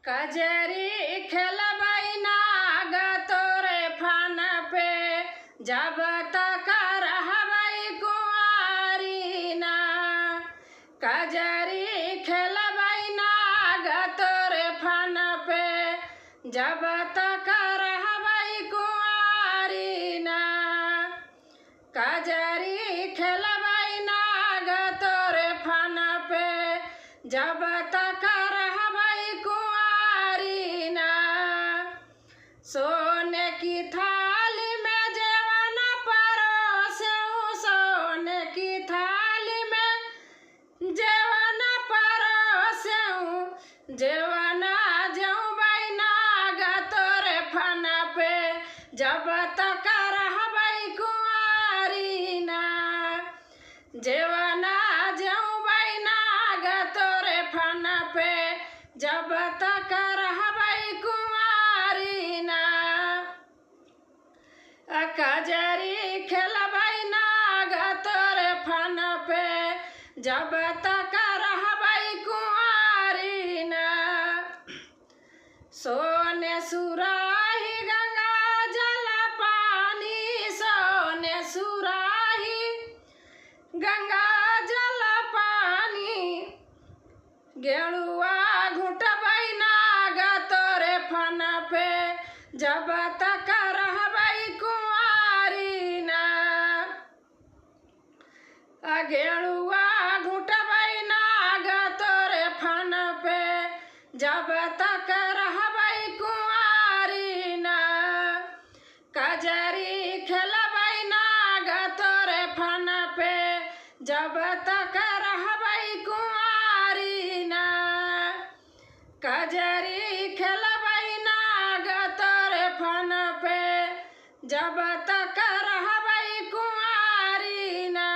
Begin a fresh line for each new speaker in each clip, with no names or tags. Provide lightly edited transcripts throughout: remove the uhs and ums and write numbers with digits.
कजरी खेलबै नाग तोरे फन पे, जब तक रहबै कुंवारी ना। कजरी खेलबै नाग तोरे फन पे, जब तक रहबै कुंवारी ना। कजरी खेलबै नाग तोरे फन पे, जब तक रहबै कुंवारी ना। सोने की थाली में जेवन परोसऊं, सोने की थाली में जेवन परोसऊं, जेवन जऊबै नाग तोरे फन पे, जब तक रहबै कुंवारी ना। जेवन जऊबै नाग तोरे फन पे, जब तक रहबै कुंवारी ना। कजरी खेलबै नाग तोरे फन पे, जब तक रहबै कुंवारी ना। सोने सुराही गंगा जल पानी, सोने सुराही गंगा जल पानी, गेरुआ घुटबै नाग तोरे फन पे, जब तक रहबै कुंवारी ना। गेरुआ घुटबै नाग तोरे फन पे, जब तक रहबै कुंवारी ना। कजरी खेलबै नाग तोरे फन पे, जब तक रहबै कुंवारी ना। कजरी खेलबै नाग तोरे फन पे, जब तक रहबै कुंवारी ना।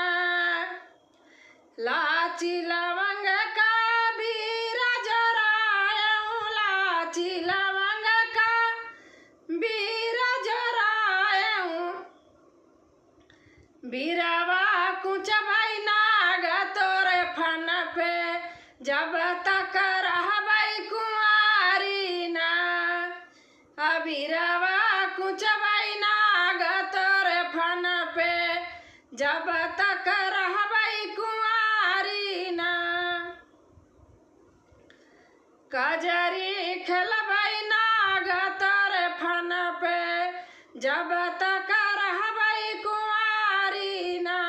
लाची लवंग का बीरा जराऊं, लाची लवंग का बीरा जराऊं, बीरवा कुचबै नाग तोरे फन पे, जब तक रहबै कुंवारी ना। बीरवा कुचबै नाग तोरे फन पे, जब तक रहबै कुंवारी ना। कजरी खेलबै नाग तोरे फन पे, जब तक रहबै कुंवारी ना।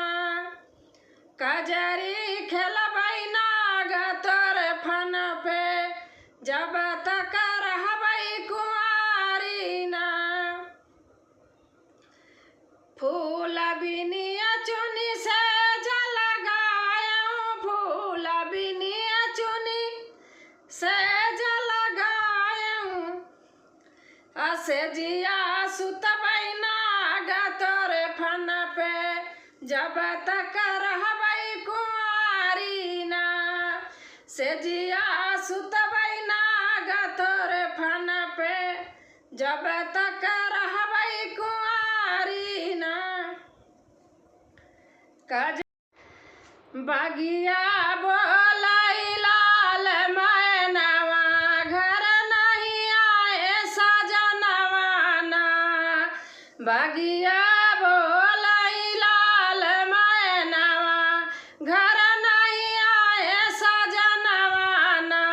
कजरी खेलबै नाग तोरे फन पे, जब तक रहबै कुंवारी ना। फूल बिनिया चुनी से जल गायऊं, फूल बिनिया चुनी से जल गायऊं, असे जिया सुतबै नाग तोरे फन पे, जब तक रहबै कुंवारी ना। से जिया सुतबै नाग तोरे फन पे, जब तक रहबै कुंवारी ना। बगिया बोलै लाल मैनवा, घर नहीं आए सजनवा ना। बगिया बोलै लाल मैनवा, घर नहीं आए सजनवा ना।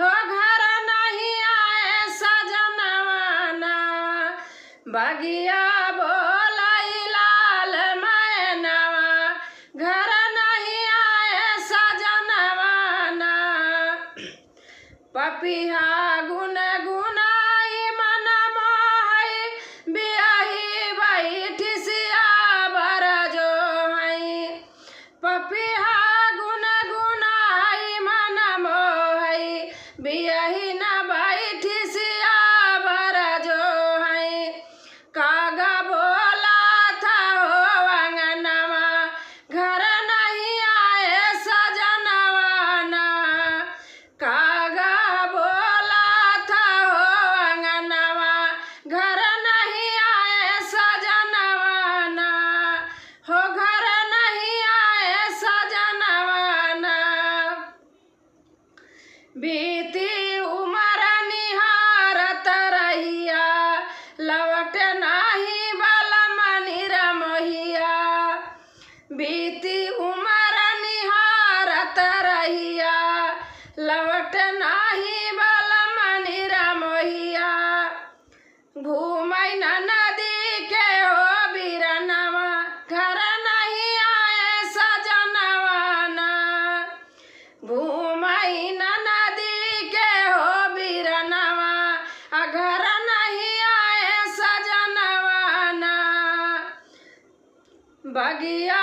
हो घर नहीं आए सजनवा ना। बगिया बोलै लाल मैनवा, घर नहीं आए सजनवा ना। पपिहा गुन गुनाई मन मोहै, बियाही बैठी सियावर जो है। पपिहा गुन गुनाई मन मोहै, बियाही न बैठी सियावर जो है। कागा बोला था हो अंगनवा, घर नहीं आए सजनवा ना। कागा बोला था हो अंगनवा, घर नहीं आए सजनवा ना। हो घर नहीं आए सजनवा ना। बीती उमर लवट नाही बलमनी रमोहिया घूमै न नदी के हो बिरनवा घर नहीं आए सजनवाना घूमै न नदी के हो बिरनवा घर नहीं आए सजनवाना बगिया